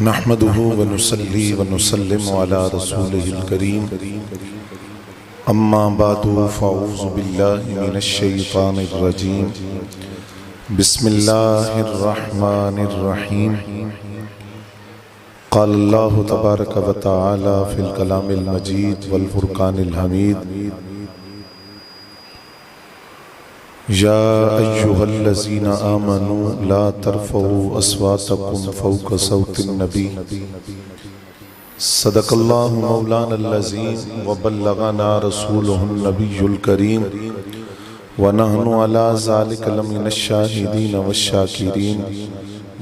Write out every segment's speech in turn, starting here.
नहमदुहु व नुसल्ली व नुसल्लिमु अला रसूलिहिल करीम अम्मा बादु फ़अऊज़ु बिल्लाहि मिनश शैतानिर रजीम बिस्मिल्लाहिर रहमानिर रहीम क़ाल अल्लाहु तबारक व तआला फ़िल कलामिल मजीद वल फ़ुरक़ानिल हमीद या अय्युहल्लज़ीना आमनू ला तरफ़ऊ अस्वातकुम फ़ौक़ सौतिन नबी सदक़ल्लाहु मौलानल अज़ीम व बल्लग़ना रसूलुहुन नबियुल करीम व नहनु अला ज़ालिका लमिनश शाहिदीन वश्शाकिरीन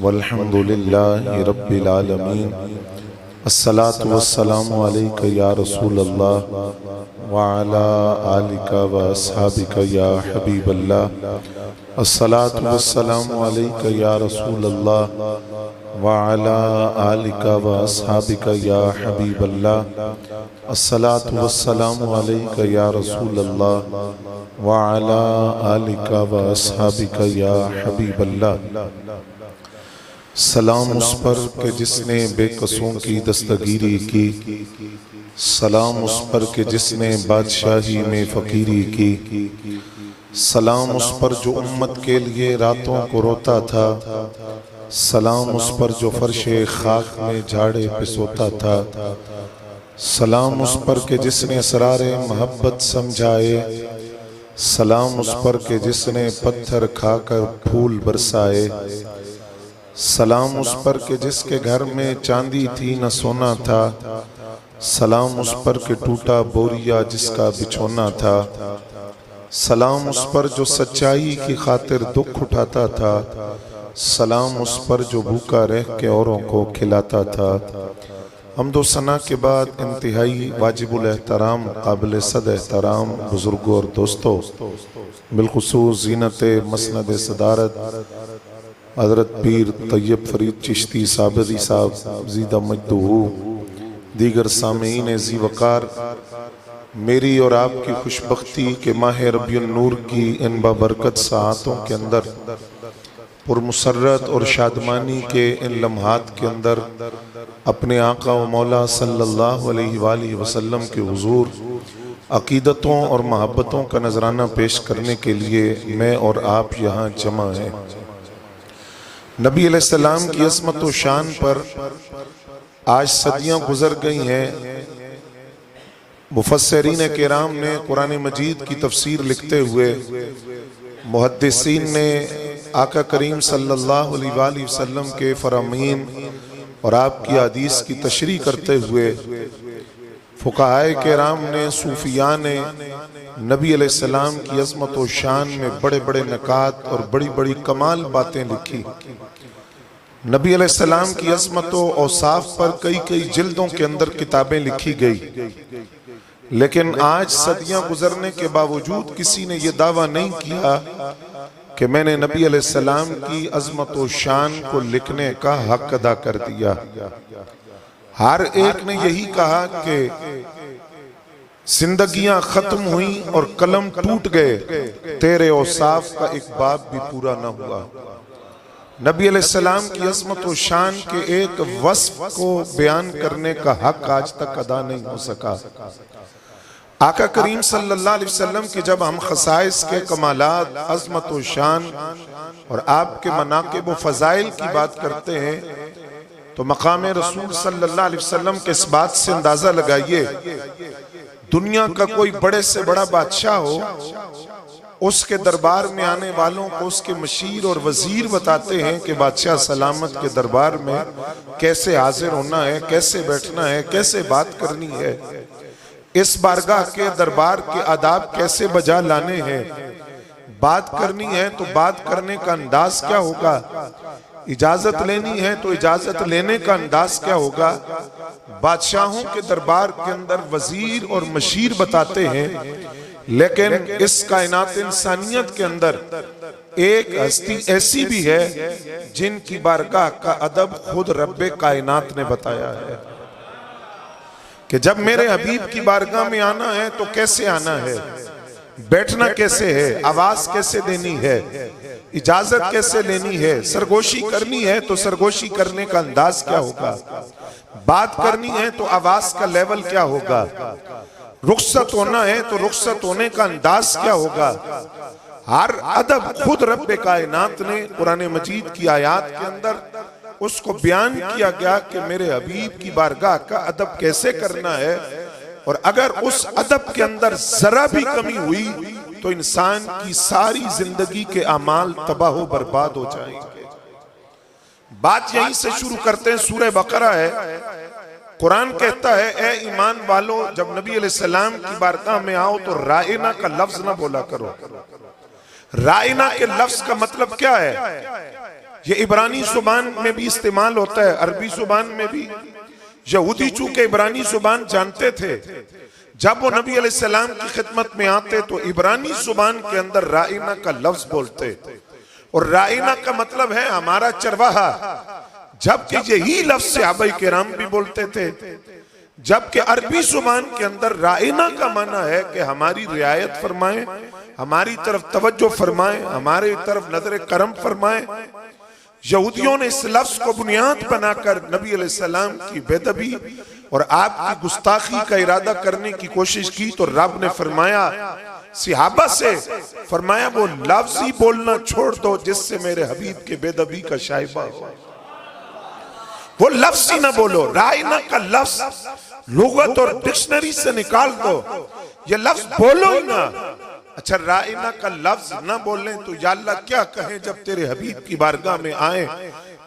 वल्हम्दुलिल्लाहि रब्बिल आलमीन। अस्सलातु वस्सलामु अलैका या रसूलल्लाह व अला आलिका व अस्हाबिका या हबीबल्लाह। अस्सलातु वस्सलामु अलैका या रसूलल्लाह व अला आलिका व अस्हाबिका या हबीबल्लाह। अस्सलातु वस्सलामु अलैका या रसूलल्लाह व अला आलिका व अस्हाबिका या हबीबल्लाह। सलाम उस पर के जिसने बेकसों की दस्तगीरी की, सलाम उस पर के जिसने बादशाही में फ़कीरी की, सलाम उस पर जो उम्मत के लिए रातों को रोता था, सलाम उस पर जो फर्शे खाक में झाड़े पे सोता था, सलाम उस पर के जिसने असरारे मोहब्बत समझाए, सलाम उस पर के जिसने पत्थर खाकर फूल बरसाए, सलाम उस पर के जिसके घर में चांदी थी न सोना था, सलाम उस पर के टूटा बोरिया जिसका बिछोना था, सलाम उस पर जो सच्चाई की खातिर दुख उठाता था, सलाम उस पर जो भूखा रह के औरों को खिलाता था। हम्दो सना के बाद इंतहाई वाजिबुल एहतराम काबिल सद एहतराम बुजुर्गों और दोस्तों, बिलखुसूस ज़ीनत मसनद सदारत हज़रत पीर तैयब फरीद चिश्ती साबरी साहब ज़ीदा मजदूहू, दीगर सामीन ज़ी वक़ार, मेरी और आपकी खुशबख्ती के माह रबियुन नूर की इन बाबरकत साआतों के अंदर, पुरमुसर्रत और शादमानी के इन लम्हात के अंदर अपने आका व मौला सल्लल्लाहु अलैहि वसल्लम के हुजूर अकीदतों और मोहब्बतों का नजराना पेश करने के लिए मैं और आप यहाँ जमा हैं। नबी अलैहिस्सलाम की अज़मत व शान पर आज सदियां गुजर गई हैं। मुफस्सिरीन किराम ने कुरान मजीद की तफसीर लिखते हुए, मुहद्दिसीन ने आका करीम सल्लल्लाहु अलैहि वसल्लम के फरामीन और आपकी हदीस की तशरीह करते हुए, फुक़हाए किराम ने, सूफिया ने नबी अलैहिस्सलाम की अज़मत व शान में बड़े बड़े नकात और बड़ी बड़ी कमाल बातें लिखी। नबी अलैहिस्सलाम की अज़मत व औसाफ पर कई कई जिल्दों के अंदर किताबें लिखी गई, लेकिन आज सदियां गुजरने के बावजूद किसी ने यह दावा नहीं किया कि मैंने नबी अलैहिस्सलाम की अज़मत व शान को लिखने का हक अदा कर दिया। हर एक ने यही कहा कि जिंदगियां खत्म हुई और कलम टूट गए, तेरे औसाफ का एक बाब भी पूरा न हुआ। नबी अलैहिस्सलाम की अज़मत व शान के एक वस्फ को बयान करने का हक आज तक अदा नहीं हो सका। आका करीम सल्लल्लाहु अलैहि वसल्लम की जब हम खसाइस के कमालात, अज़मत व शान और आपके मनाक़िब व फ़ज़ाइल की बात करते हैं तो मकाम रसूल सल्लल्लाहु अलैहि वसल्लम के इस बात से अंदाजा लगाइए, दुनिया का कोई बड़े से बड़ा बादशाह हो, उसके दरबार में आने वालों को उसके मशीर और वजीर बताते हैं कि बादशाह सलामत के दरबार में कैसे हाजिर होना है, कैसे बैठना है, कैसे बात करनी है, इस बारगाह के दरबार के आदाब कैसे बजा लाने हैं, बात करनी है तो बात करने का अंदाज क्या होगा, इजाजत लेनी है तो इजाजत लेने का अंदाज क्या होगा। बादशाहों के दरबार के अंदर वजीर और मशीर बताते हैं, लेकिन इस कायनात इंसानियत के अंदर एक हस्ती ऐसी भी है जिनकी बारगाह का अदब खुद रब्बे कायनात ने बताया है कि जब मेरे हबीब की बारगाह में आना है तो कैसे आना है, बैठना कैसे है, आवाज कैसे देनी है, इजाजत कैसे लेनी है, सरगोशी करनी है तो सरगोशी करने का अंदाज क्या होगा, बात करनी है तो आवाज का लेवल क्या होगा, रुखसत होना है तो रुखसत होने का अंदाज क्या होगा। हर अदब खुद रब्बे कायनात ने कुरान मजीद की आयत के अंदर उसको बयान किया गया कि मेरे हबीब की बारगाह का अदब कैसे करना है। और अगर उस अदब के अंदर जरा भी कमी हुई तो इंसान की सारी जिंदगी के अमाल तबाह बर्बाद हो जाएंगे। बात यहीं से शुरू करते हैं, सूरह बकरा है। कुरान कहता है, ए ईमान वालों, जब नबी अलैहिस्सलाम की बारगाह में आओ तो राइना का लफ्ज ना बोला करो। राइना के लफ्ज का मतलब क्या है? ये इब्रानी जुबान में भी इस्तेमाल होता है, अरबी जुबान में भी। यहूदी चूंकि इब्रानी जुबान जानते थे, जब वो नबी अलैहिस्सलाम की खिदमत में आते तो इब्रानी जुबान के अंदर राइना का लफ्ज बोलते। और राइना का मतलब है हमारा चरवाहा, जबकि यही लफ्ज सहाबा किराम भी बोलते थे। जबकि अरबी जुबान के अंदर राइना का माना है कि हमारी रियायत फरमाए, हमारी तरफ तवज्जो फरमाए, हमारे तरफ नजर करम फरमाए। यहूदियों ने इस लफ्ज को बुनियाद बनाकर नबी अलैहिस्सलाम की बेदबी और आपकी गुस्ताखी का इरादा करने की कोशिश की, तो रब ने फरमाया सहाबा से, फरमाया वो लफ्ज ही बोलना छोड़ दो जिससे मेरे हबीब के बेदबी का शाइबा हो। वो लफ्ज ही ना बोलो। राइना का लफ्ज लुगत और डिक्शनरी से निकाल दो, ये लफ्ज बोलो ही ना। अच्छा, राइना का लफ्ज ना बोले तो या अल्लाह क्या कहें जब तेरे हबीब की बारगाह में आए?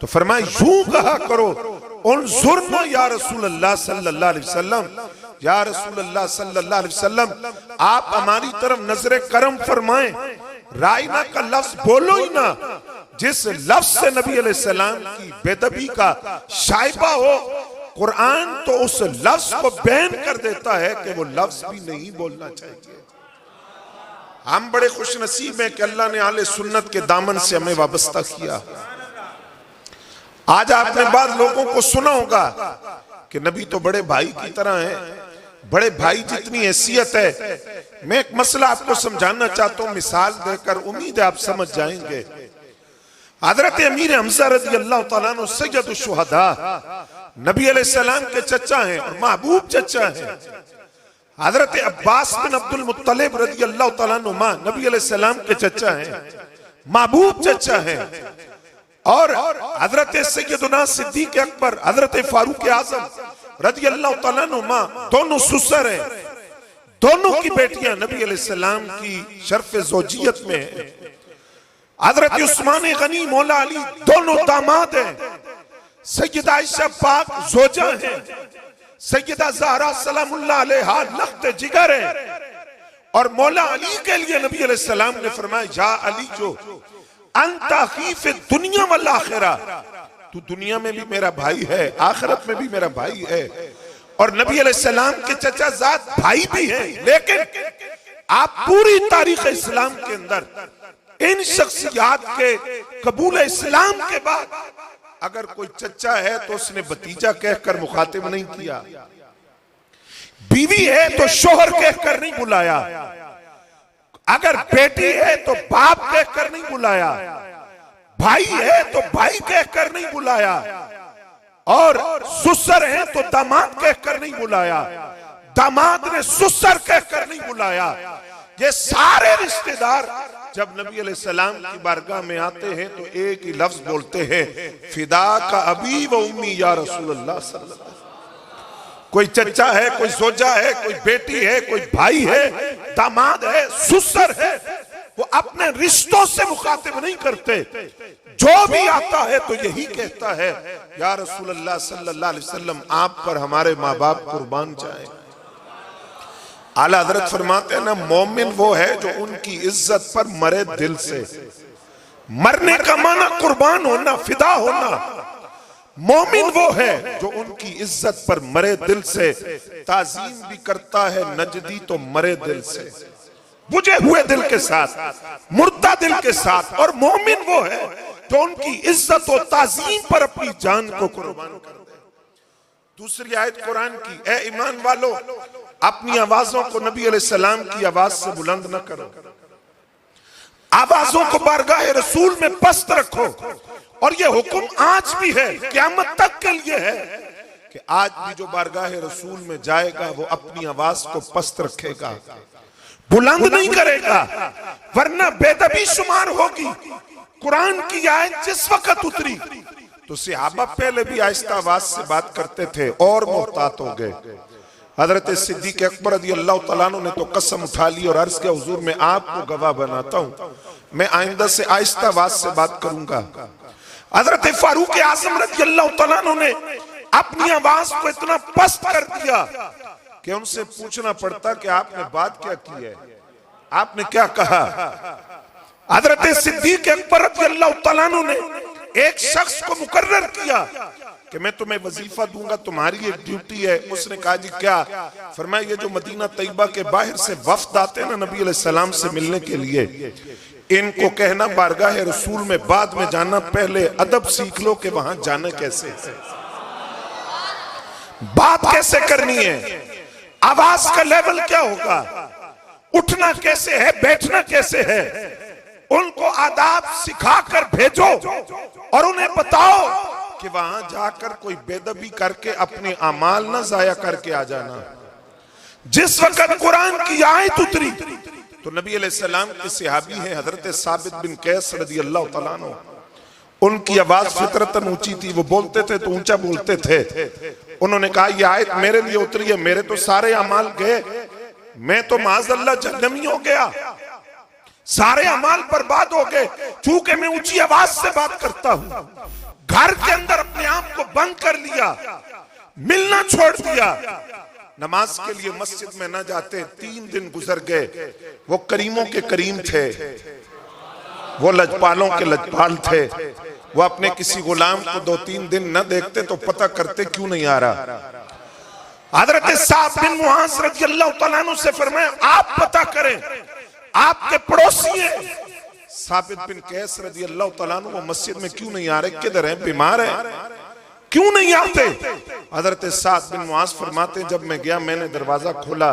तो फरमाए यूं कहा करो, उन्जुरना या रसूल अल्लाह सल्लल्लाहु अलैहि वसल्लम, या रसूल अल्लाह सल्लल्लाहु अलैहि वसल्लम, आप हमारी तरफ नजर करम फरमाएं। राइना का लफ्ज बोलो ही ना जिस लफ्ज से नबी अलैहिस्सलाम की बेदबी का शाइबा हो। कुरान तो उस लफ्ज को बैन कर देता है कि वो लफ्ज भी नहीं बोलना चाहिए। हम बड़े खुश नसीब हैं कि अल्लाह ने आले सुन्नत के दामन से हमें वाबस्ता किया। आज आपने बाद लोगों को सुना होगा कि नबी तो बड़े भाई की तरह हैं, बड़े भाई जितनी हैसियत है। मैं एक मसला आपको समझाना चाहता हूं मिसाल देकर, उम्मीद है आप समझ जाएंगे। हजरत अमीर हमजा रज़ी अल्लाह तआला अन्हु सय्यदुश शुहदा नबी अलैहिस्सलाम के चचा हैं और महबूब चचा हैं। हजरत अब्बास बिन अब्दुल मुत्तलिब रज़ी अल्लाह तआला अन्हुमा नबी अलैहिस्सलाम के चचा हैं, महबूब चचा हैं। और हजरत सैयदना सिद्दीक अकबर, हजरत फारूक आजम रज़ी अल्लाह तआला अन्हुमा दोनों ससुर हैं। दोनों की बेटियां नबी अलैहिस्सलाम की शर्फ ज़ौजियत में हैं। हजरत उस्मान गनी मौला अली दोनों दामाद हैं। सैयदा आयशा पाक जोजा हैं। सैयदा ज़हरा सलामुल्लाह अलैहा लख्त जिगर है। और मौला अली के लिए नबी अलैहिस्सलाम ने फरमाया, या अली जो अंत अखी फी दुनिया वल आखिरा, तू दुनिया में भी मेरा भाई है, आखिरत में भी मेरा भाई है। और नबी अलैहिस्सलाम के चचा जात भाई भी हैं। लेकिन आप पूरी तारीख इस्लाम के अंदर इन शख्सियात के कबूल इस्लाम के बाद अगर कोई चचा है तो उसने भतीजा कहकर मुखातिब नहीं किया, बीवी है तो शोहर कहकर नहीं बुलाया, अगर बेटी है तो बाप कहकर नहीं बुलाया, भाई है तो भाई कहकर नहीं बुलाया, और ससुर है तो दामाद कहकर नहीं बुलाया, दामाद ने ससुर कहकर नहीं बुलाया। ये सारे रिश्तेदार जब नबी अलैहिस्सलाम की बारगाह में आते हैं तो एक ही लफ्ज बोलते हैं, फिदा का अबी व उम्मी या रसूलल्लाह सल्लल्लाहु अलैहि वसल्लम। कोई चचा है, कोई जोजा है, कोई बेटी है, कोई भाई है, दामाद है, ससुर है, वो अपने रिश्तों से मुखातिब नहीं करते। जो भी आता है तो यही कहता है, या रसूलल्लाह सल्लल्लाहु अलैहि वसल्लम, आप पर हमारे माँ बाप कुर्बान जाए। आला हजरत फरमाते हैं ना, मोमिन वो है जो उनकी इज्जत पर मरे दिल से। मरने का माना कुर्बान होना, फिदा होना। मोमिन वो है जो उनकी इज्जत पर मरे दिल से। ताजीम भी करता है नजदी तो मरे दिल से, बुझे हुए दिल के साथ, मुर्दा दिल के साथ। और मोमिन वो है जो उनकी इज्जत और ताजीम पर अपनी जान को कुर्बान कर दे। दूसरी आयत कुरान की, ए ईमान वालों, अपनी आवाजों को नबी अलैहिस्सलाम की आवाज से बुलंद न करो। आवाजों को बारगाह रसूल में पस्त रखो। और ये हुक्म आज भी है, क़यामत तक के लिए है कि आज भी जो बारगाह रसूल में जाएगा वो अपनी आवाज को पस्त रखेगा, बुलंद नहीं करेगा, वरना बेदबी शुमार होगी। कुरान की आयत जिस वक्त उतरी तो सहाबा पहले भी आहिस्ता आवाज से बात करते थे और मोहतात हो गए। हजरत सिद्दीक अकबर रज़ी अल्लाह तआला अन्हु ने तो कसम उठा ली और अर्ज किया, हुजूर मैं आपको गवाह बनाता हूं, मैं आइंदा से आहिस्ता आवाज से बात करूंगा। हजरत फारूक आज़म रज़ी अल्लाह तआला अन्हु ने अपनी आवाज को इतना पस्त कर दिया कि उनसे पूछना पड़ता कि आपने बात क्या की है, आपने क्या कहा। हजरत सिद्दीक अकबर रज़ी अल्लाह तआला अन्हु ने एक शख्स को मुकर्रर किया कि मैं तुम्हें वजीफा दूंगा, तुम्हारी एक ड्यूटी है। उसने कहा जी क्या? फरमाया ये जो मदीना तैयबा के बाहर से वफ्द आते हैं ना नबी अलैहि सलाम से मिलने के लिए, इनको कहना बारगाह रसूल में बाद में जाना, पहले अदब सीख लो कि वहां जाना कैसे, बात कैसे करनी है, आवाज का लेवल क्या होगा, उठना कैसे है, बैठना कैसे है। उनको आदाब सिखाकर भेजो और उन्हें बताओ कि वहां जाकर कोई बेदबी करके अपने अमाल ना जाया करके आ जाना। जिस वक्त कुरान की आयत उतरी तो नबी अलैहिस्सलाम के सहाबी हैं हजरत साबित बिन कैस रज़ी अल्लाह तआला अन्हु, उनकी आवाज फितरतन ऊंची थी, वो बोलते थे तो ऊंचा बोलते थे। उन्होंने कहा यह आयत मेरे लिए उतरी है, मेरे तो सारे अमाल गए, मैं तो माज़अल्लाह जहन्नमी हो गया, सारे अमाल बर्बाद हो गए, चूंकि मैं ऊंची आवाज से बात करता हूं। घर के अंदर अपने आप को बंद कर लिया, मिलना छोड़ दिया, नमाज के लिए मस्जिद में न जाते। 3 दिन गुजर गए, वो करीमों के करीम थे, वो लजपालों के लजपाल थे, वो अपने किसी गुलाम को 2-3 दिन न देखते तो पता करते क्यों नहीं आ रहा। हजरत साब बिन मुआज रज़ी अल्लाह तआला अन्हु से फरमाया आप पता करें, आपके पड़ोसी हैं साबित बिन कैस रज़ी अल्लाह तआला अन्हु, वो मस्जिद में क्यों नहीं आ रहे, किधर हैं, बीमार हैं, क्यों नहीं आते। हजरत साबित बिन मुआज फरमाते जब मैं गया मैंने दरवाजा खोला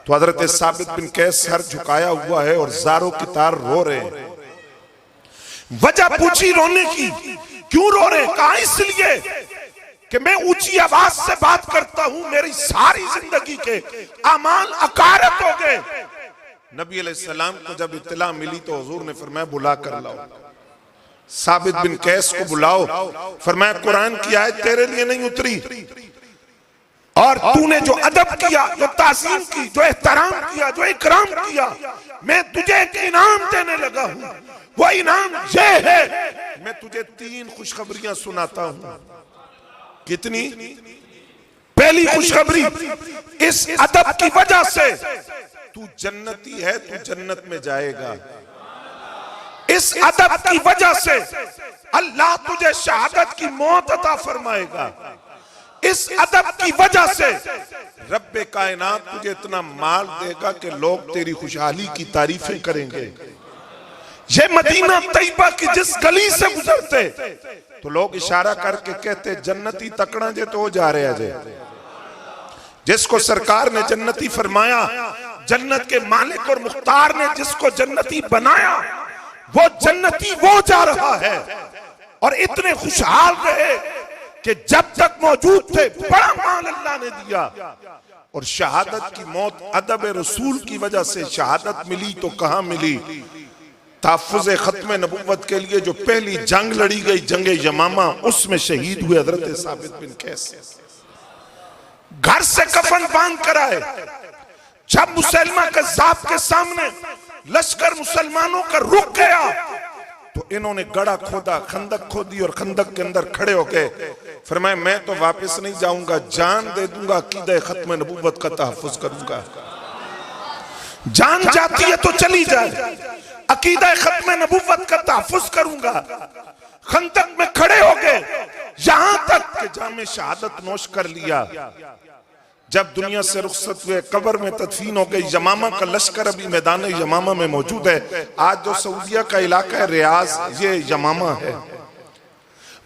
तो हजरत साबित बिन कैस सर झुकाया हुआ है और जारों की तार रो रहे हैं। वजह पूछी रोने की, क्यों रो रहे? कहा इसलिए कि मैं ऊंची आवाज से बात करता हूं, मेरी सारी जिंदगी के अमाल अकारत हो गए। नबी अलैहिस्सलाम को जब इत्तला मिली तो हुजूर ने फरमाया बुला कर लाओ, साबित बिन कैस को बुलाओ। फरमाया कुरान की आयत तेरे लिए नहीं उतरी और तूने जो अदब किया, जो ताज़ीम की, जो एहतराम किया, जो इकराम किया, मैं तुझे एक इनाम देने लगा हूं। वो इनाम ये है, मैं तुझे 3 खुशखबरियां सुनाता हूं। कितनी? पहली खुशखबरी, इस अदब की वजह से तू जन्नती है, तू जन्नत में जाएगा। इस अदब की वजह से अल्लाह तुझे शहादत की मौत अता फरमाएगा। इस अदब की वजह से रब्बे कायनात तुझे इतना माल देगा कि लोग तेरी खुशहाली की तारीफें करेंगे। ये मदीना तैयबा की जिस गली से गुजरते तो लोग इशारा करके कहते जन्नती तकड़ा जे तो जा रहे जे, जिसको सरकार ने जन्नती फरमाया, जन्नत के मालिक और मुख्तार ने जिसको जन्नती बनाया, वो जन्नती वो जा रहा है। और इतने खुशहाल रहे कि जब तक मौजूद थे बड़ा माल अल्लाह ने दिया। और शहादत की मौत अदब रसूल की वजह से शहादत मिली तो कहां मिली? तहफ़्फ़ुज़ खत्म नबुव्वत के लिए जो पहली जंग लड़ी गई, जंगे यमामा, उसमें शहीद हुए हजरत साबित बिन कैस। घर से कफन बांध कर आए, जब मुसलमान कज़्ज़ाब के सामने लश्कर मुसलमानों का रुक गया तो इन्होंने गड़ा खोदा, खंदक खोदी और खंदक के अंदर खड़े हो गए। फरमाया मैं तो वापस नहीं जाऊंगा, जान दे दूंगा, अकीदा खत्म नबुव्वत का तहफ़्फ़ुज़ करूंगा। जान जाती है तो चली जाए, अकीदा खत्म नबुव्वत का तहफ़्फ़ुज़ करूंगा। खंदक में खड़े हो गए, यहां तक कि जामे शहादत नोश कर लिया। जब दुनिया से रुखसत हुए, कब्र में तदफीन हो गई। यमामा का लश्कर अभी मैदान यमामा में मौजूद है। आज जो सऊदिया का इलाका है रियाज, ये यमामा है,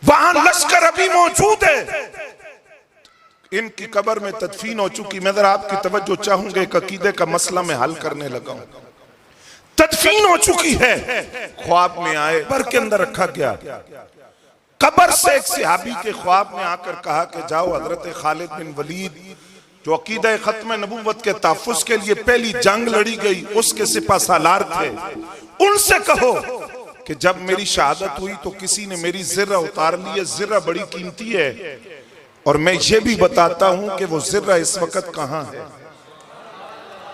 वहां लश्कर अभी मौजूद है। इनकी कब्र में तदफीन हो चुकी। मैं जरा आपकी तवज्जो चाहूंगा, एक अकीदे का मसला में हल करने लगा हूं। तदफीन हो चुकी है, ख्वाब में आए, कब्र के अंदर रखा गया। कब्र से एक सहाबी के ख्वाब में आकर कहा कि जाओ हजरत खालिद बिन वलीद जो अकीदा खत्म नबूवत के तहफ़्फ़ुज़ के लिए पहली जंग लड़ी गई उसके सिपा सालार थे, उनसे कहो कि जब मेरी शहादत हुई तो किसी ने मेरी ज़िर्रा उतार ली है, ज़िर्रा बड़ी कीमती है, और मैं ये भी बताता हूं कि वो ज़िर्रा इस वक्त कहां है।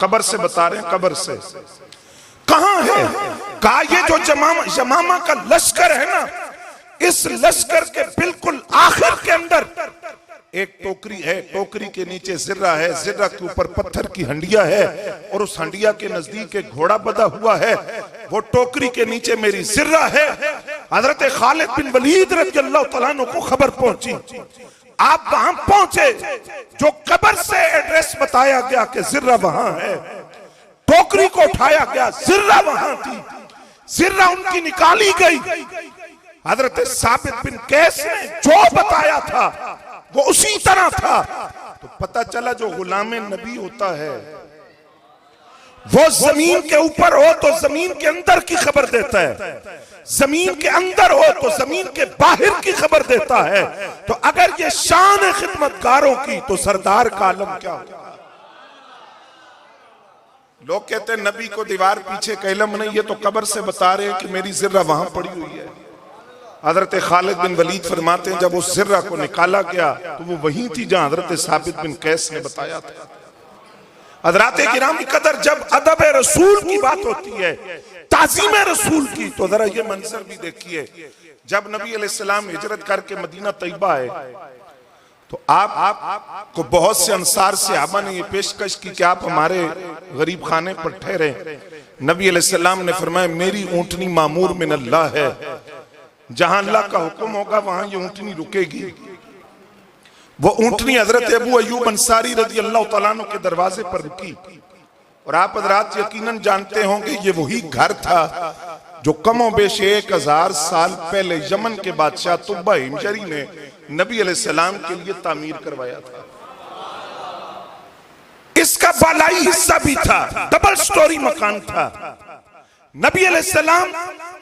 कब्र से बता रहे हैं, कब्र से कहां है। कहा ये जो यमामा का लश्कर है ना, इस लश्कर के बिल्कुल आखिर के अंदर एक टोकरी है, टोकरी के नीचे ज़िर्रा है, ज़िर्रा के ऊपर पत्थर की हंडिया है, और उस हंडिया के नजदीक एक घोड़ा बंधा हुआ है, वो टोकरी के नीचे मेरी ज़िर्रा है। हजरत खालिद बिन वलीद रज़ियल्लाहु तआला अन्हु को खबर पहुंची, आप वहां पहुंचे, जो कब्र से एड्रेस बताया गया कि ज़िर्रा वहां है, टोकरी को उठाया गया, ज़िर्रा वहां थी, ज़िर्रा उनकी निकाली गई। हजरत साबित बिन कैस ने जो बताया था वो उसी तरह था। तो पता चला जो गुलाम नबी होता है वो जमीन के ऊपर हो तो जमीन के अंदर की खबर देता है, जमीन के अंदर हो तो जमीन के बाहर की खबर देता है। तो अगर ये शान खिदमतगारों की तो सरदार का आलम क्या होगा। लोग कहते हैं नबी को दीवार पीछे का इल्म नहीं, ये तो कब्र से बता रहे हैं कि मेरी ज़िर्रा वहां पड़ी हुई है। हजरत खालिद बिन वलीद फरमाते हैं जब उस ज़िर्रा को निकाला गया तो वो वहीं थी जहां हजरत साबित बिन कैस ने बताया था। हजरात गिरामी कदर, जब अदब रसूल की बात होती है, ताज़ीम रसूल की, तो जरा ये मंजर भी देखिए। जब नबी अलैहिस्सलाम हिजरत करके मदीना तैयबा आए तो आप को बहुत से अंसार सहाबा ने ये पेशकश की कि आप हमारे गरीब खाने पर ठहरे। नबी अलैहिस्सलाम ने फरमाया मेरी ऊंटनी मामूर मिन अल्लाह है, जहां अल्लाह का हुक्म होगा वहां ये ऊंटनी रुकेगी। वो ऊंटनी हजरत अबू अय्यूब अंसारी रज़ियल्लाहु तआला अन्हु के दरवाजे पर रुकी, और आप हजरात यकीनन जानते होंगे ये वही घर था जो कमो बेश 1000 साल पहले यमन के बादशाह तुब्बा हिमयरी ने नबी अलैहिस्सलाम के लिए तामीर करवाया था। इसका बालाई हिस्सा भी था, डबल स्टोरी मकान था। नबी अलैहिस्सलाम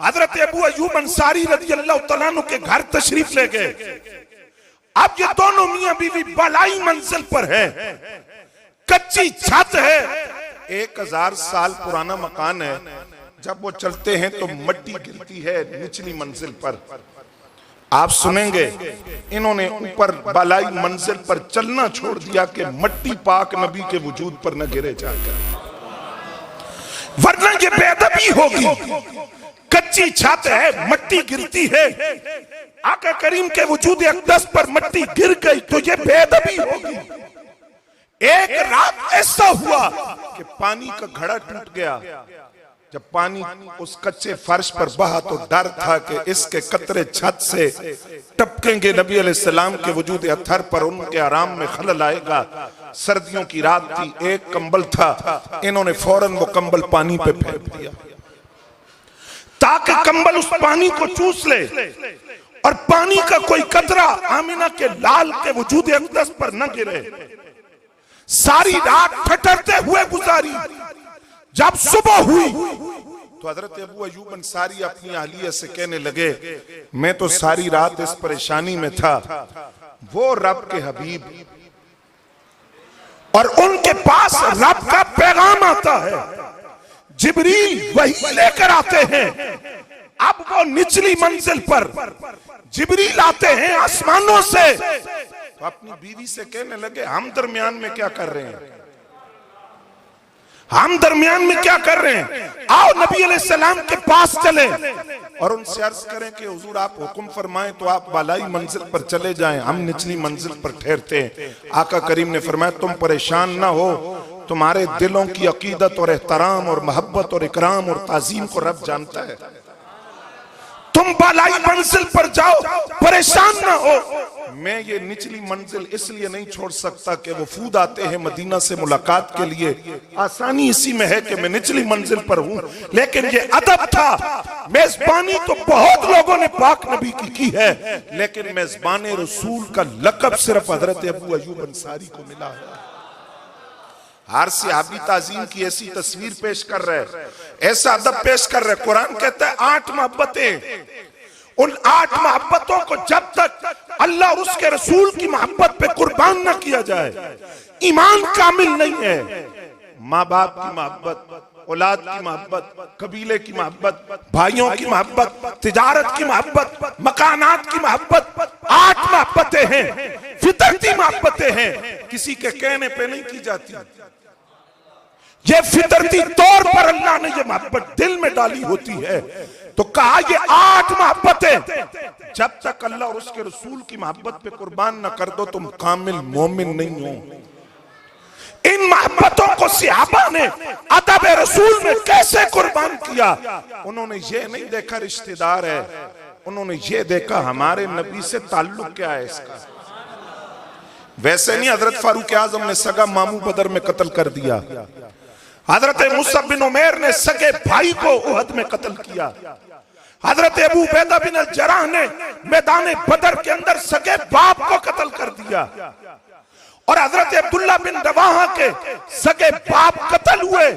हजरत अबू अय्यूब अंसारी रज़ियल्लाहु तआला अन्हु के घर तशरीफ ले गए। अब ये दोनों मियां बीवी बालाई मंजिल पर है, कच्ची छत है, 1000 साल पुराना मकान है। जब वो चलते हैं तो मिट्टी गिरती है निचली मंजिल पर। आप सुनेंगे इन्होंने ऊपर बालाई मंजिल पर चलना छोड़ दिया कि मिट्टी पाक नबी के वजूद पर न गिरे जाकर, वरना ये बेअदबी होगी। कच्ची छत है, मिट्टी गिरती है, आका करीम के वजूद अक़दस पर मिट्टी गिर गई तो ये बेअदबी होगी। एक रात ऐसा हुआ कि पानी का घड़ा टूट गया। जब पानी उस कच्चे फर्श पर बहा तो डर था कि इसके कतरे छत से टपकेंगे नबी अलैहिस्सलाम के वजूद अत्हर पर, उनके आराम में खलल आएगा। सर्दियों की रात थी, एक कंबल था, इन्होंने फौरन वो कंबल पानी पे फेंक दिया ताकि कंबल उस पानी को चूस ले और पानी का कोई कतरा आमिना के लाल के वजूद अक़दस पर न गिरे। सारी रात ठठरते हुए गुजारी। जब सुबह हुई तो हजरत अबू अय्यूब अंसारी अपनी अहलिया से कहने लगे मैं तो सारी रात इस परेशानी में था, वो रब के हबीब और उनके पास रब का पैगाम आता है, जिब्रील वही लेकर आते हैं। अब वो निचली मंजिल पर जिब्रील आते हैं आसमानों से, तो अपनी बीवी से कहने लगे हम दरमियान में क्या कर रहे हैं, हम दरमियान में क्या कर रहे हैं, आओ नबी अलैहिस्सलाम के पास चले और उनसे अर्ज करें कि हुजूर आप हुक्म फरमाएं तो आप बालाई मंजिल पर चले जाएं, हम निचली मंजिल पर ठहरते हैं। आका करीम ने फरमाया तुम परेशान ना हो, तुम्हारे दिलों की अकीदत और एहतराम और मोहब्बत और इकराम और ताजीम को रब जानता है। तुम बालाई मंजिल पर जाओ, परेशान ना हो। मैं ये निचली मंजिल इसलिए नहीं छोड़ सकता कि वफूद आते हैं मदीना से मुलाकात के लिए, आसानी इसी में है कि मैं निचली मंजिल पर हूं, लेकिन ये अदब था। मेजबानी तो बहुत लोगों ने पाक नबी की है, लेकिन मेजबान रसूल का लक़ब सिर्फ हजरत अबू अय्यूब अंसारी को मिला है। हर सहाबी ताजीम की ऐसी तस्वीर पेश कर रहे हैं, ऐसा अदब पेश कर रहे। कुरान कहता है 8 मोहब्बतें, उन 8 मोहब्बतों को जब तक अल्लाह और उसके रसूल की मोहब्बत पे कुर्बान न किया जाए, ईमान कामिल नहीं है। माँ बाप की मोहब्बत, औलाद की मोहब्बत, कबीले की मोहब्बत, भाइयों की मोहब्बत, तिजारत की मोहब्बत, मकानात की मोहब्बत, 8 मोहब्बतें हैं, फितरती मोहब्बतें हैं, किसी के कहने पे नहीं की जाती। ये फितरती तौर पर अल्लाह ने ये मोहब्बत दिल में डाली होती है। तो कहा ये 8 मोहब्बतें जब तक अल्लाह और उसके रसूल की मोहब्बत पे कुर्बान न कर दो, तुम कामिल मोमिन नहीं हो। इन मोहब्बतों को सहाबा ने अदब रसूल में कैसे कुर्बान किया? उन्होंने ये नहीं देखा रिश्तेदार है, उन्होंने ये देखा हमारे नबी से ताल्लुक क्या है इसका। वैसे नहीं हजरत फारूक आजम ने सगा मामू बदर में कत्ल कर दिया, हजरत मुसअब बिन उमैर ने सगे भाई को उहद में कत्ल किया, हजरत अबू उबैदा बिन अल जराह ने मैदान बदर के अंदर सगे बाप को कत्ल कर दिया, और हजरत अब्दुल्ला बिन रवाहा के सगे बाप कत्ल हुए।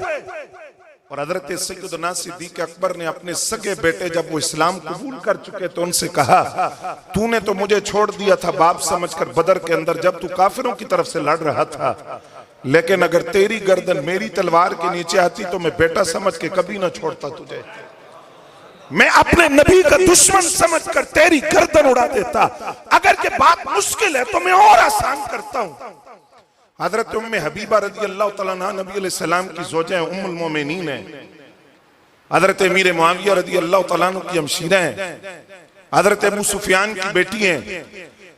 और हजरत सैयदना सिद्दीक अकबर ने अपने सगे बेटे जब वो इस्लाम कबूल कर चुके तो उनसे कहा, तूने तो मुझे छोड़ दिया था बाप समझकर बदर के अंदर जब तू काफिरों की तरफ से लड़ रहा था, लेकिन अगर तेरी गर्दन मेरी तलवार के नीचे आती तो मैं बेटा समझ के कभी ना छोड़ता तुझे। मैं अपने नबी का दुश्मन समझकर तेरी गर्दन उड़ा देता। अगर ये बात मुश्किल है तो मैं और आसान करता हूं। हजरत उम्मे हबीबा रजी अल्लाह तआला अन्हा नबी अलैहि सलाम की ज़ौजा है, उम्मुल मोमिनीन है। हजरत अमीर मुआविया रजी अल्लाह तआला अन्हु की हमशीरा है, हजरत अबू सुफियान की बेटी है।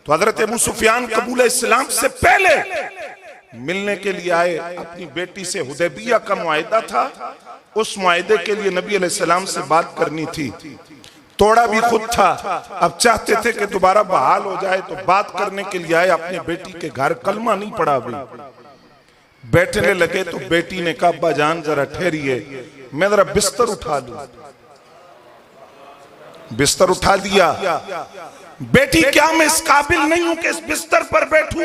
तो हजरत अबू सुफियान कबूल इस्लाम से पहले मिलने के लिए आए, अपनी बेटी से हुदैबिया का मुआहिदा था, उस मुआहिदे के लिए नबी अलैहिस्सलाम से बात करनी थी, तोड़ा भी खुद था। अब चाहते थे कि दोबारा बहाल हो जाए, तो बात करने के लिए आए अपनी बेटी के घर, कलमा नहीं पड़ा अभी। बैठने लगे तो बेटी ने कहा, अब्बा जान जरा ठहरिए, मैं जरा बिस्तर उठा लूं। बिस्तर उठा दिया। बेटी, क्या मैं इस काबिल नहीं हूं कि इस बिस्तर पर बैठूं,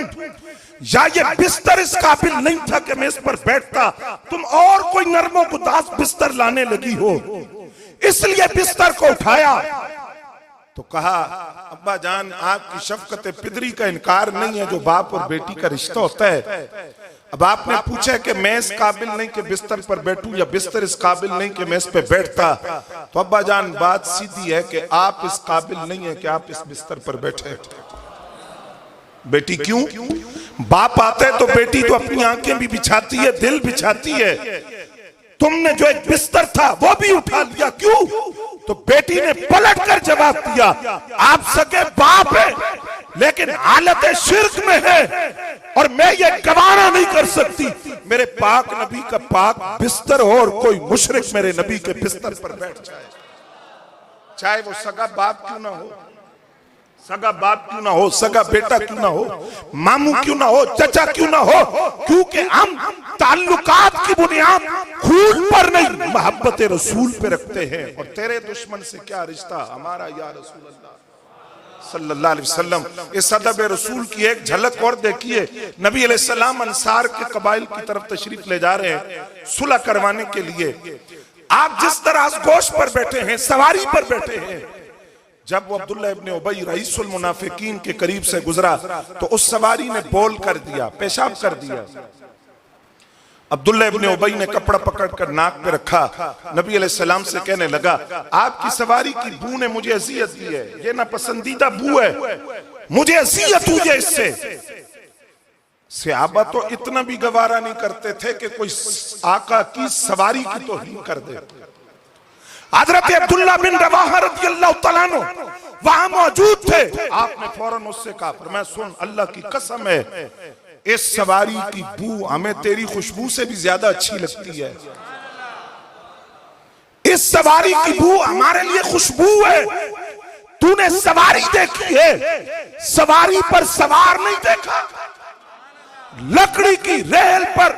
या ये बिस्तर इस काबिल नहीं था कि मैं इस पर बैठता, तुम और कोई नरमो गुदास बिस्तर लाने लगी हो, इसलिए बिस्तर को उठाया। तो कहा, अब्बा जान आपकी शफकत पिदरी का इनकार नहीं है, जो बाप और बेटी का रिश्ता होता है। अब आपने पूछा कि मैं इस काबिल नहीं कि बिस्तर पर बैठूं, या बिस्तर इस काबिल नहीं कि मैं इस पे बैठता, तो अब्बा जान बात सीधी है कि आप इस काबिल नहीं है कि आप इस बिस्तर पर बैठे। बेटी, क्यों? बाप आता है तो बेटी तो अपनी आंखें भी बिछाती है, दिल बिछाती है। तुमने जो एक बिस्तर था वो भी उठा लिया, क्यों? तो बेटी ने पलट कर जवाब दिया, आप सगे बाप है लेकिन हालत शिर्क में है, और मैं ये गवारा नहीं कर सकती मेरे पाक नबी का पाक बिस्तर हो और कोई मुशरिक मेरे नबी के बिस्तर पर बैठ जाए, चाहे वो सगा बाप क्यों ना हो, सगा बाप क्यों ना हो, सगा बेटा क्यों ना हो, मामू क्यों ना हो, चचा क्यों ना हो, क्योंकि हम ताल्लुकात की बुनियाद खून पर नहीं मोहब्बत रसूल पे रखते हैं। और तेरे दुश्मन से क्या रिश्ता हमारा, या रसूल अल्लाह सल्लल्लाहु अलैहि वसल्लम। इस अदब रसूल की एक झलक और देखिए। नबी अलैहिस्सलाम अंसार के कबाइल की तरफ तशरीफ ले जा रहे हैं सुलह करवाने के लिए। आप जिस तरह गोश पर बैठे हैं, सवारी पर बैठे हैं, जब वो अब्दुल्ला इब्ने उबई रईसुल मुनाफिकीन के करीब से गुजरा तो उस सवारी ने बोल कर दिया, पेशाब कर दिया। अब्दुल्ला इब्ने उबई ने कपड़ा पकड़कर नाक पे रखा, नबी अलैहिस्सलाम से कहने लगा, आपकी सवारी की बू ने मुझे अज़ियत दी है, ये ना पसंदीदा बू है, मुझे अज़ियत हुई है इससे। सहाबा तो इतना भी गवारा नहीं करते थे कि कोई आका की सवारी की तौहीन कर दे। हजरत अब्दुल्ला बिन रवाहा रज़ियल्लाहु तआला अन्हु वहां मौजूद थे। आपने फौरन उससे कहा, मैं सुन, अल्लाह की कसम है इस सवारी की बू हमें तेरी खुशबू से भी ज्यादा अच्छी लगती है, इस सवारी की बू हमारे लिए खुशबू है। तूने सवारी देखी है, सवारी पर सवार नहीं देखा। लकड़ी की रेल पर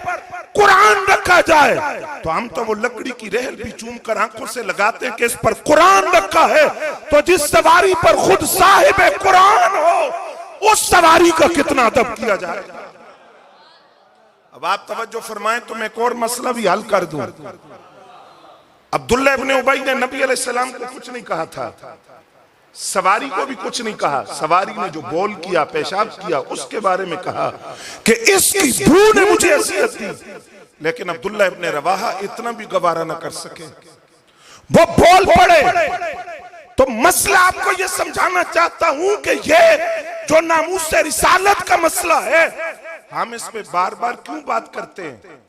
कुरान रखा जाए तो हम तो वो लकड़ी की रेल भी चूम कर आंखों से लगाते हैं कि इस पर कुरान रखा है। तो जिस सवारी पर खुद साहिब कुरान हो, उस सवारी का कितना अदब किया जाएगा। अब आप तवज्जो फरमाएं तो मैं एक और मसला भी हल कर दूं। अब्दुल्ला इब्न उबई ने नबी अलैहिस्सलाम को कुछ नहीं कहा था, सवारी को भी कुछ नहीं कहा। सवारी ने जो बोल किया, पेशाब किया, उसके बारे में कहा कि इसकी बू ने मुझे अज़ियत दी। लेकिन अब्दुल्ला इब्न रवाहा इतना भी गवारा न कर सके, वो बोल पड़े। तो मसला आपको ये समझाना चाहता हूं कि ये जो नामूस रिसालत का मसला है, हम इस पे बार बार क्यों बात करते हैं,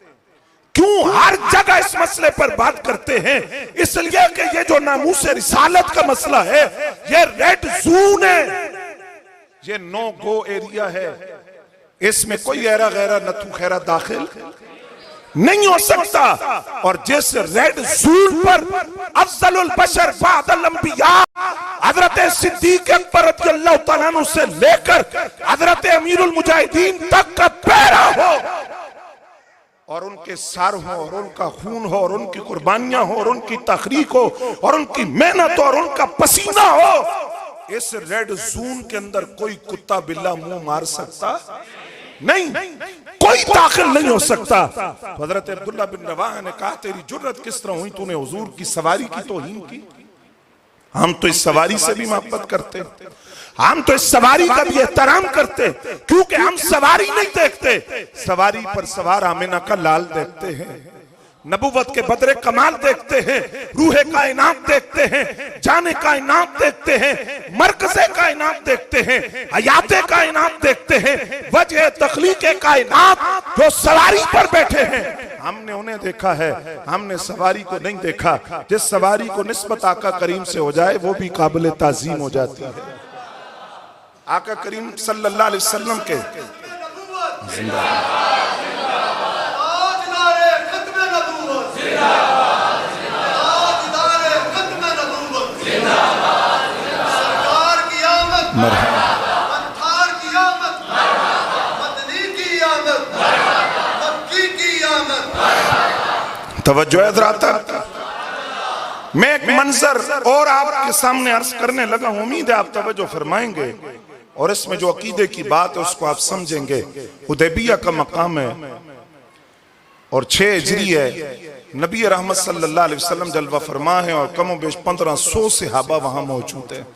क्यों हर जगह इस मसले पर बात करते हैं? इसलिए कि ये जो नामूस रिसालत का मसला है, ये रेड जोन है, ये नो गो एरिया है। इसमें कोई ऐरा गैरा नथु खैरा दाखिल नहीं हो सकता। और जिस रेड जोन पर अफजलुल बशर बादल अंबिया हजरत सिद्दीक अकबर रज़ियल्लाहु तआला अन्हु से लेकर हजरत अमीरुल मुजाहिदीन तक का पैरा हो, और उनके सार हो, और उनका खून हो, और उनकी कुर्बानियां हो, और उनकी तहरीक हो, और उनकी मेहनत हो, और उनका पसीना हो, इस रेड जोन के अंदर कोई कुत्ता बिल्ला मुंह मार सकता नहीं, कोई दाखिल नहीं हो सकता। तो हजरत अब्दुल्ला बिन रवाहा ने कहा, तेरी जुर्रत किस तरह हुई, तूने हुजूर की सवारी की तौहीन की। हम तो इस सवारी से भी मोहब्बत करते, हम तो इस सवारी का भी एहतराम करते, क्योंकि हम सवारी नहीं देखते, सवारी पर सवार आमिना का लाल देखते हैं, नबुवत के बदरे कमाल देखते हैं, रूहे कायनात देखते हैं, जाने कायनात देखते हैं, मरकज़े कायनात देखते हैं, हयाते कायनात देखते हैं, वजह तख्लीक़े कायनात जो सवारी पर बैठे हैं, हमने उन्हें देखा है, हमने सवारी को नहीं देखा। जिस सवारी को निस्बत आका करीम से हो जाए वो भी काबिल ताज़ीम हो जाती है। आका करीम सल्लल्लाहु अलैहि वसल्लम के तवज्जो है हज़रात। मैं एक मंजर और आपके सामने अर्ज करने लगा हूं, उम्मीद है आप तवज्जो फरमाएंगे और इसमें जो अकीदे की बात है उसको आप समझेंगे। हुदैबिया का मकाम है और 6 हिजरी है, नबी रहमत सल्लल्लाहु अलैहि वसल्लम जलवा फरमा है और कमो बेश 1500 सहाबा वहां मौजूद है।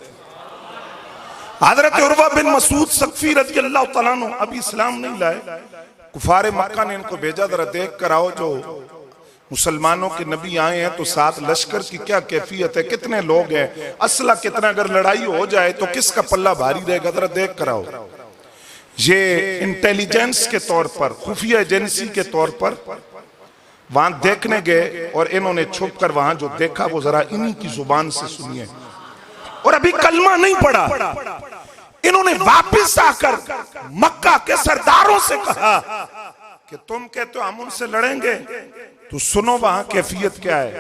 हजरत उर्वा बिन मसूद सक़फ़ी रज़ियल्लाहु तआला अन्हु अभी इस्लाम नहीं लाए, कुफारे मक्का ने इनको भेजा, जरा देख कर आओ जो मुसलमानों के नबी आए हैं तो साथ लश्कर की क्या कैफियत है, कितने लोग हैं, असला कितना, अगर लड़ाई हो जाए तो किसका पल्ला भारी रहेगा, जरा देख कर आओ। ये इंटेलिजेंस के तौर पर, खुफिया एजेंसी के तौर पर वहां देखने गए और इन्होंने छुप कर वहां जो देखा वो जरा इन्हीं की जुबान से सुनिए। और अभी कलमा नहीं पड़ा, इन्होंने वापिस आकर मक्का के सरदारों से कहा कि तुम कहते हो हम उनसे लड़ेंगे, तो सुनो वहां कैफियत क्या है।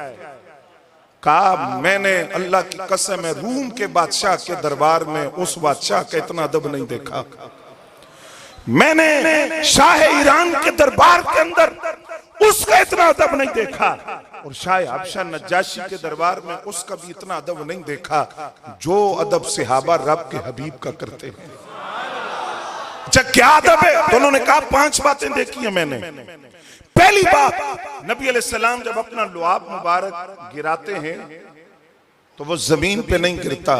कहा मैंने अल्लाह की कसम है रूम के बादशाह के दरबार में उस बादशाह का इतना अदब नहीं देखा, मैंने शाह ईरान के दरबार के अंदर उसका इतना अदब नहीं देखा, और शाह हबशा नज्जाशी के दरबार में उसका भी इतना अदब नहीं देखा जो अदब सहाबा रब के हबीब का करते हैं। अच्छा क्या अदब है? तो उन्होंने कहा 5 बातें देखी है मैंने। पहली बात, नबी अलैहिस्सलाम जब अपना लुआब मुबारक गिराते हैं तो वो जमीन पे नहीं गिरता,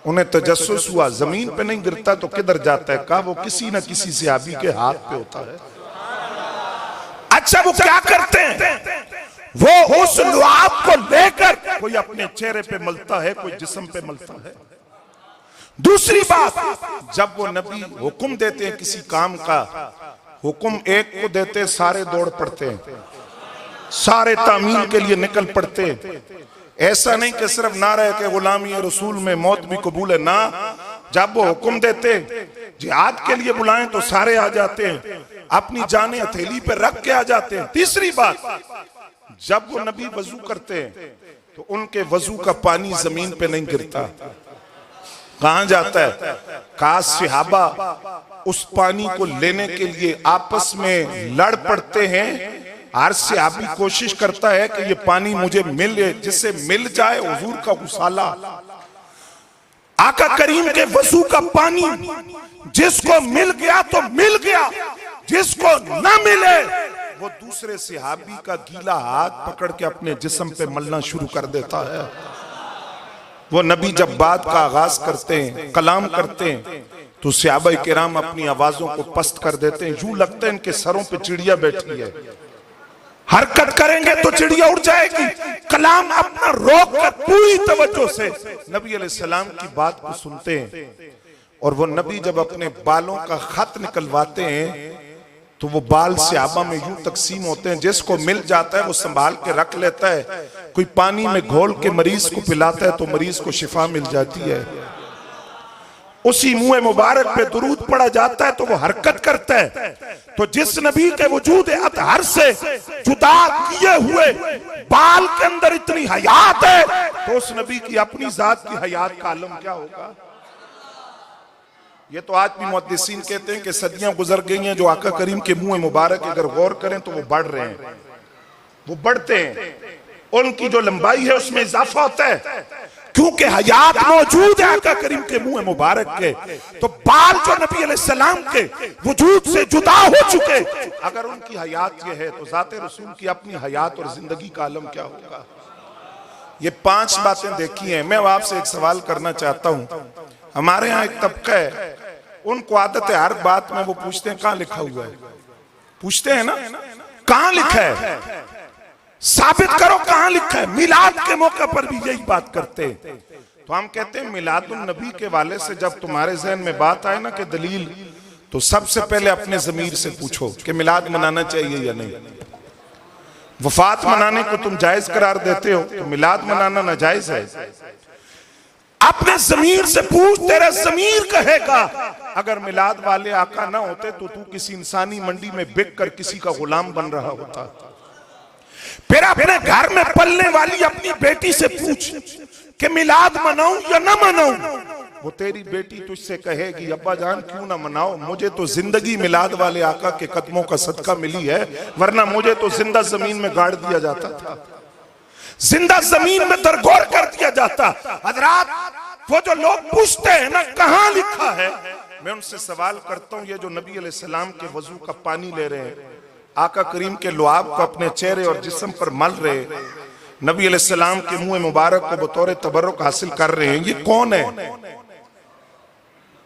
उन्हें तजस्सुस हुआ जमीन पे नहीं गिरता तो किधर जाता है? कहा वो किसी न किसी सहाबी के हाथ पे होता है। अच्छा वो क्या करते हैं? वो उस लुआब को लेकर कोई अपने चेहरे पे मलता है, कोई जिस्म पे मलता है। दूसरी बात, जब वो नबी हुक्म देते हैं किसी काम का, हुक्म एक को देते सारे दौड़ पड़ते हैं, सारे तामील के लिए निकल पड़ते हैं। ऐसा नहीं कि सिर्फ नारा है कि गुलामी रसूल में मौत भी कबूल है, ना, जब वो हुक्म देते जिहाद के लिए बुलाएं तो सारे आ जाते हैं, अपनी जाने हथेली पे रख के आ जाते हैं। तीसरी बात, जब वो नबी वजू करते हैं तो उनके वजू का पानी जमीन पे नहीं गिरता, कहां जाता है? कहा सहाबा उस पानी को लेने के लिए आपस में लड़ पड़ते हैं, हर सहाबी कोशिश करता है कि ये पानी मुझे मिले, जिससे मिल जाए हुजूर का गुसाला, आका करीम के वजू का पानी जिसको मिल गया तो मिल गया, जिसको न मिले वो दूसरे सहाबी का गीला हाथ पकड़ के अपने जिस्म पे मलना शुरू कर देता है। वो नबी जब बात का आगाज करते हैं, कलाम करते हैं, तो सहाबा किराम अपनी आवाजों को पस्त कर देते हैं। यूं लगता है इनके सरों पे चिड़िया बैठी है, हरकत करेंगे तो चिड़िया उड़ जाएगी। कलाम अपना रोक कर पूरी तवज्जो से नबी अलैहिस्सलाम की बात को सुनते हैं। और वो नबी जब अपने बालों का खत निकलवाते हैं तो वो बाल सहाबा में यूं तकसीम होते हैं, जिसको मिल जाता है वो संभाल के रख लेता है। कोई पानी में घोल के मरीज को पिलाता है तो मरीज को शिफा मिल जाती है। उसी मुंह मुबारक पे दुरूद पड़ा जाता है तो वो हरकत करता है। तो जिस नबी के वजूद अतहर से जुदा किए हुए बाल के अंदर इतनी हयात है, तो उस नबी की अपनी जात की हयात का आलम क्या होगा। ये तो आज भी मुहद्दिसीन कहते हैं कि सदियां गुजर गई हैं, जो आका करीम के मुंह मुबारक अगर गौर करें तो वो बढ़ रहे हैं, वो बढ़ते हैं, उनकी जो लंबाई है उसमें इजाफा होता है, क्योंकि हयात मौजूद है आका करीम के मुंह मुबारक के। तो बाल जो नबी अलैहिस्सलाम के वजूद से जुदा हो चुके, अगर उनकी हयात ये है तो जाते रसूल की अपनी हयात और जिंदगी का आलम क्या होगा। ये 5 बातें देखी हैं। मैं आपसे एक सवाल करना चाहता हूं। हमारे यहाँ एक तबका है, उनको आदत है हर बात में वो पूछते हैं कहां लिखा हुआ है। पूछते हैं ना कहां लिखा है, साबित करो कहां लिखा है। मिलाद के मौके पर भी यही बात करते हैं। तो हम कहते हैं मिलादुन नबी के वाले से जब तुम्हारे जहन में बात आए ना कि दलील, तो सबसे पहले अपने ज़मीर से पूछो कि मिलाद मनाना चाहिए या नहीं। वफात मनाने को तुम जायज करार देते हो तो मिलाद मनाना नाजायज है। अपने ज़मीर से पूछ, तेरा ज़मीर कहेगा अगर मिलाद वाले आका ना होते तो तू किसी इंसानी मंडी में बिक कर किसी का गुलाम बन रहा होता। फिर अपने घर में पलने वाली अपनी बेटी से पूछ कि मिलाद मनाऊं या ना मनाऊं। वो तेरी बेटी तुझसे कहेगी अब्बा जान क्यों ना मनाओ, मुझे तो जिंदगी मिलाद वाले आका के कदमों का सदका मिली है, वरना मुझे तो जिंदा जमीन में गाड़ दिया जाता था, जिंदा जमीन में दरगोर कर दिया जाता। हजरात, वो जो लोग पूछते हैं ना कहां लिखा है, मैं उनसे सवाल करता हूं, ये जो नबी अलैहिस्सलाम के वजू का पानी ले रहे हैं, आका करीम के लुआब को अपने चेहरे और जिस्म पर मल रहे, नबी अलैहिस्सलाम के मुंह मुबारक को बतौर तबर्रुक हासिल कर रहे हैं, ये कौन है?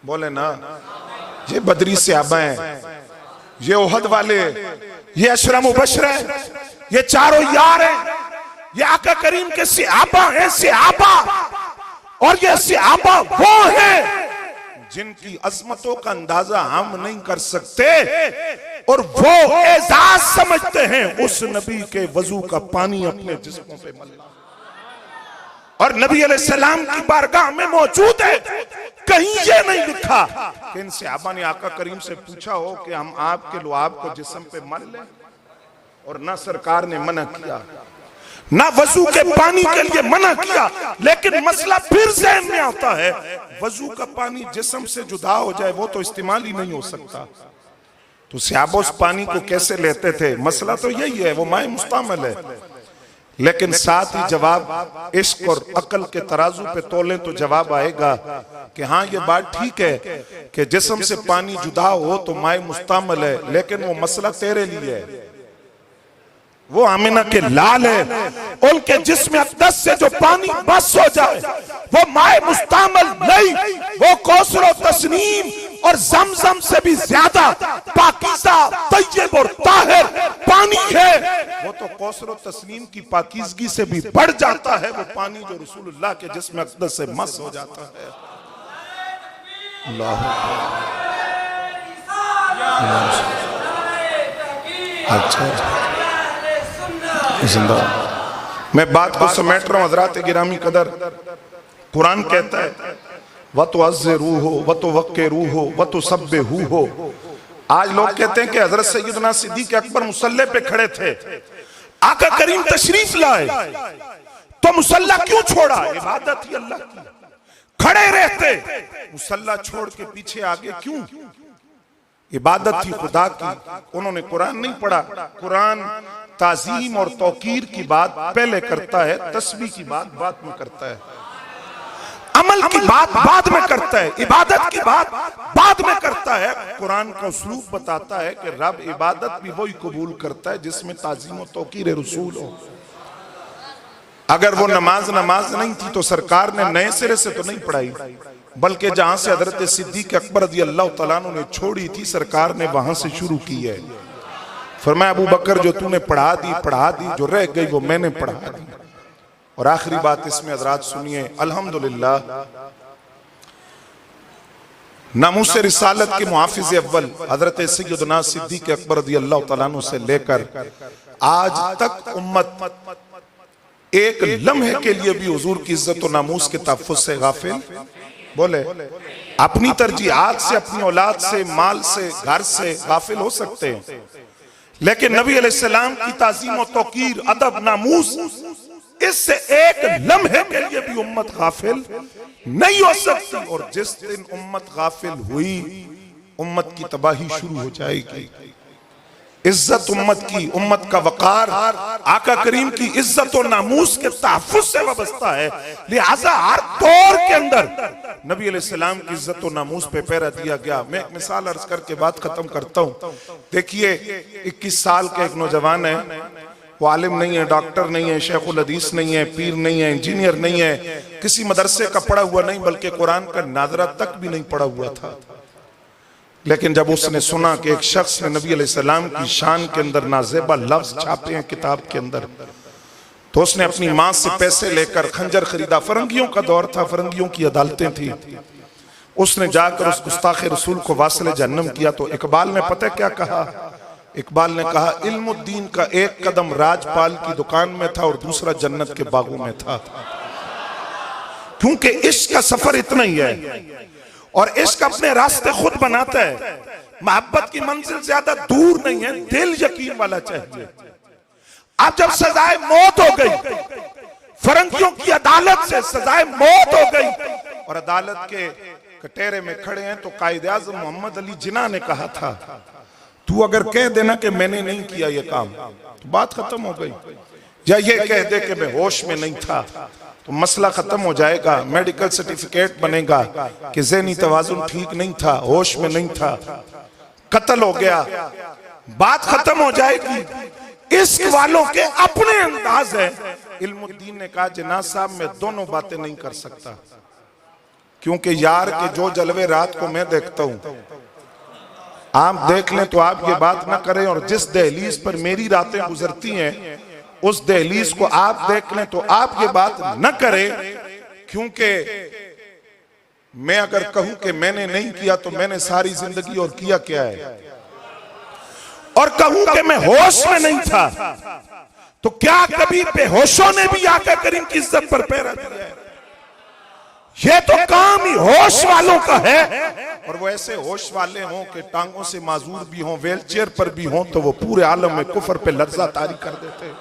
बोले ना, ये बदरी सहाबा हैं, ये ओहद वाले, ये अशरा मुबशर है, ये चारों यार हैं, ये आका करीम के सहाबा हैं, सहाबा। और ये सहाबा वो हैं जिनकी अजमतों का अंदाजा हम नहीं कर सकते, और वो एजाज समझते हैं उस नबी के वजू का पानी अपने जिस्मों पे मलना। और नबी अलैहिस्सलाम की बारगाह में मौजूद है, कहीं ये नहीं लिखा कि इन सहाबा ने आका करीम से पूछा हो कि हम आपके लुआब को जिस्म पे मल लें, और ना सरकार ने मना किया, ना वजू के पानी के लिए मना किया। लेकिन मसला फिर ज़हन में आता है, वजू का पानी जिस्म से जुदा हो जाए वो तो इस्तेमाल ही नहीं हो सकता, तो सहाबा उस पानी को कैसे लेते थे? मसला तो यही है, वो माए मुस्तामल है। लेकिन साथ ही जवाब इश्क और अकल के तराजू पे तोलें तो जवाब आएगा कि हाँ ये बात ठीक है कि जिस्म से पानी जुदा हो तो माए मुस्तामल है, लेकिन वो मसला तेरे लिए है, वो आमिना के लाल है, उनके जिस्म अक़दस से जो पानी बस हो जाए वो माए मुस्तामल नहीं, वो कौसर और तस्नीम और जमजम से भी ज्यादा पाकीज़ा, तय्यब और ताहिर पानी है। वो तो कौसर और तस्नीम की पाकीज़गी से भी बढ़ जाता है, वो पानी जो रसूलुल्लाह के जिस्म अक़दस से मस हो जाता है। अल्लाह अच्छा जिंदा। मैं बात को समेट रहा हूं हज़रात गिरामी कदर। कुरान कहता है व तो अज़्ज़िरू हो व तो वक्किरू हो व तो सब्बिहू हो। आज लोग कहते हैं कि हजरत सैयदना सिद्दीक़ अकबर मुसल्ले पे खड़े थे, आका करीम तशरीफ लाए तो मुसल्ला क्यों छोड़ा? इबादत ही अल्लाह की, खड़े रहते, मुसल्ला छोड़ के पीछे आगे क्यों? इबादत थी खुदा की। उन्होंने कुरान नहीं पढ़ा। कुरान ताज़ीम और तौकीर की बात पहले करता है, तस्बीह की बात बाद में करता है। अमल की बात बाद में करता है, इबादत की बात बाद में करता है। कुरान का उसलूब बताता है कि रब इबादत भी वही कबूल करता है जिसमें ताज़ीम और तौकीर रसूल हो। अगर वो नमाज नहीं थी तो सरकार ने नए सिरे से तो नहीं पढ़ाई, बल्कि जहां से हजरत सिद्दीक अकबर रज़ी अल्लाह तआला अन्हु ने छोड़ी थी, सरकार ने वहां से शुरू की है। फरमाया अबू बकर जो तूने पढ़ा दी, जो रह गई वो मैंने पढ़ा दी। और आखिरी बात इसमें हजरात सुनिए, अल्हम्दुलिल्लाह नामूस रिसालत के मुहाफिज अव्वल हजरत सैयदना सिद्दीक अकबर रज़ी अल्लाह तआला अन्हु से लेकर आज तक उम्मत एक लम्हे के लिए भी हुजूर की इज्जत और नामूस के तहफ्फुज़ से गाफिल बोले। अपनी तरजीहात से, अपनी औलाद से, माल से, घर से गाफिल हो सकते हैं, लेकिन नबी अलैहिस्सलाम की ताज़ीम और तौकीर, अदब, नामूस, इससे एक लम्हे के लिए भी उम्मत गाफिल नहीं हो सकती। और जिस दिन उम्मत गाफिल हुई, उम्मत की तबाही शुरू हो जाएगी। इज्जत उम्मत की, उम्मत का वकार आका करीम की इज्जत और नामूस के तहफ्फुज़ से वाबस्ता है। लिहाजा हर दौर के अंदर नबी अलैहिस्सलाम की इज्जत और नामूस पे पहरा दिया गया। मैं एक मिसाल अर्ज करके बात खत्म करता हूँ। देखिए 21 साल का एक नौजवान है, वो आलिम नहीं है, डॉक्टर नहीं है, शेखुल हदीस नहीं है, पीर नहीं है, इंजीनियर नहीं है, किसी मदरसे का पढ़ा हुआ नहीं, बल्कि कुरान का नाज़रा तक भी नहीं पढ़ा हुआ था। लेकिन जब उसने सुना कि एक शख्स ने नबी अलैहिस्सलाम की शान के अंदर नाज़ेबा लफ्ज छापे हैं किताब के अंदर, तो उसने अपनी माँ से पैसे लेकर खंजर खरीदा। फरंगियों का दौर था, फरंगियों की अदालतें थी। उसने जाकर उस गुस्ताखे रसूल को वासिले जहन्नम किया। तो इकबाल ने पता क्या कहा? इकबाल ने कहा इल्मुद्दीन का एक कदम राजपाल की दुकान में था और दूसरा जन्नत के बागों में था। क्योंकि इश्क का सफर इतना ही है और इश्क अपने रास्ते खुद बनाता है। मोहब्बत की मंजिल ज्यादा दूर नहीं है, दिल यकीन वाला चाहिए। अब जब सजाए मौत हो गई, फरंगियों की अदालत से सजाए मौत हो गई और अदालत के कटहरे में खड़े हैं, तो कायदे आज़म मोहम्मद अली जिन्ना ने कहा था तू अगर कह देना कि मैंने नहीं किया ये काम तो बात खत्म हो गई, या ये कह दे कि मैं होश में नहीं था तो मसला खत्म हो जाएगा। मेडिकल सर्टिफिकेट बनेगा कि ज़हनी तवाज़ुन ठीक नहीं था, होश में नहीं था, कत्ल हो गया, बात खत्म हो जाएगी। इश्क वालों के अपने अंदाज है। इल्मुद्दीन ने कहा जनाब साहब मैं दोनों बातें नहीं कर सकता, क्योंकि यार के जो जलवे रात को मैं देखता हूं, आप देख लें तो आप ये बात ना करें, और जिस दहलीज पर मेरी रातें गुजरती हैं उस दहलीज को आप देख लें तो आप ये बात न करें, क्योंकि मैं अगर कहूं कि मैंने नहीं किया तो मैंने सारी जिंदगी और किया क्या है, और कहूं कि मैं होश में नहीं था तो क्या कभी बेहोशों ने भी आका करीम की इज्जत पर पहरा दिया है? ये तो काम ही होश वालों का है। और वो ऐसे होश वाले हों कि टांगों से माजूर भी हों, व्हील चेयर पर भी हों, तो वो पूरे आलम में कुफर पे लर्जा तारी कर देते हैं।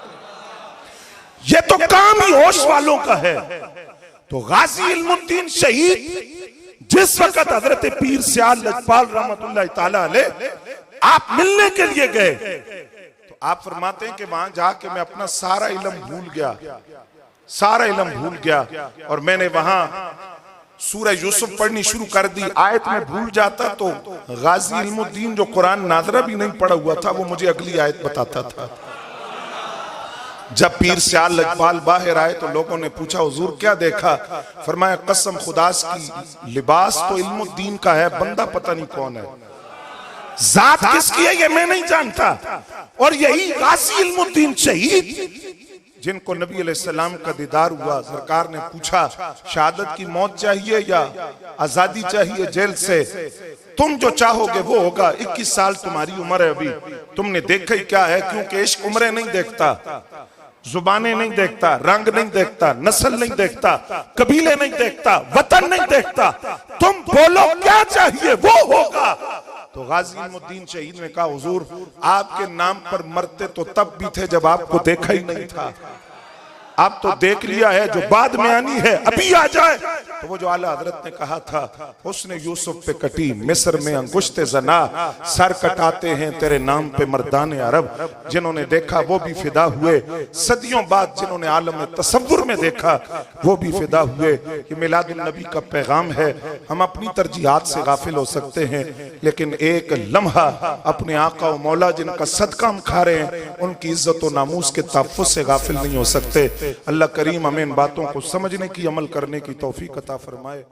ये तो काम ही होश वालों का है। तो गाजी इल्मुद्दीन शहीद जिस वक्त हजरत पीर सियाल लजपाल रहमतुल्लाह ताला अलैह आप मिलने के लिए गए, तो आप फरमाते हैं कि वहां जाके मैं अपना सारा इल्म भूल गया, सारा इल्म भूल गया, और मैंने वहां सूरह यूसुफ पढ़नी शुरू कर दी। आयत में भूल जाता तो गाजी इल्मुद्दीन जो कुरान नाज़रा भी नहीं पढ़ा हुआ था वो मुझे अगली आयत बताता था। जब पीर सियाल लजपाल बाहर आए तो लोगों ने पूछा हुजूर क्या देखा? फरमाया कसम खुदा की लिबास तो इल्मुद्दीन का है, बंदा पता नहीं कौन है, जात किसकी है ये मैं नहीं जानता। और यही गाजी इल्मुद्दीन शहीद जिनको नबी अलैहिस्सलाम का दीदार हुआ, सरकार ने पूछा शहादत की मौत चाहिए या आजादी चाहिए जेल से? तुम जो चाहोगे वो होगा। 21 साल तुम्हारी उम्र है, अभी तुमने देखा ही क्या है, क्योंकि इश्क उम्रें नहीं देखता, जुबानें नहीं देखता, रंग नहीं देखता, नस्ल नहीं देखता, कबीले नहीं देखता, वतन नहीं देखता। तुम बोलो क्या चाहिए वो होगा। तो गाजी इल्मुद्दीन शहीद ने कहा हुजूर आपके नाम पर मरते तो तब भी थे जब आपको देखा ही नहीं था, आप तो देख लिया है, जो बाद में आनी है अभी आ जाए तो वो जो आला हजरत ने कहा था, उसने यूसुफ पे कटी मिस्र में अंगुश्ते जना, सर कटाते हैं तेरे नाम पे मर्दाने अरब। जिन्होंने देखा वो भी फिदा हुए, सदियों बाद जिन्होंने आलम तसव्वुर में देखा वो भी फिदा हुए। ये मिलादुन नबी का पैगाम है। हम अपनी तरजीहात से गाफिल हो सकते हैं, लेकिन एक लम्हा अपने आका और मौला जिनका सदका हम खा रहे हैं, उनकी इज्जत और नामूस के तहफ़्फ़ुज़ से गाफिल नहीं हो सकते। अल्लाह करीम हमें इन बातों को समझने की, अमल करने की तौफीक अता फरमाए।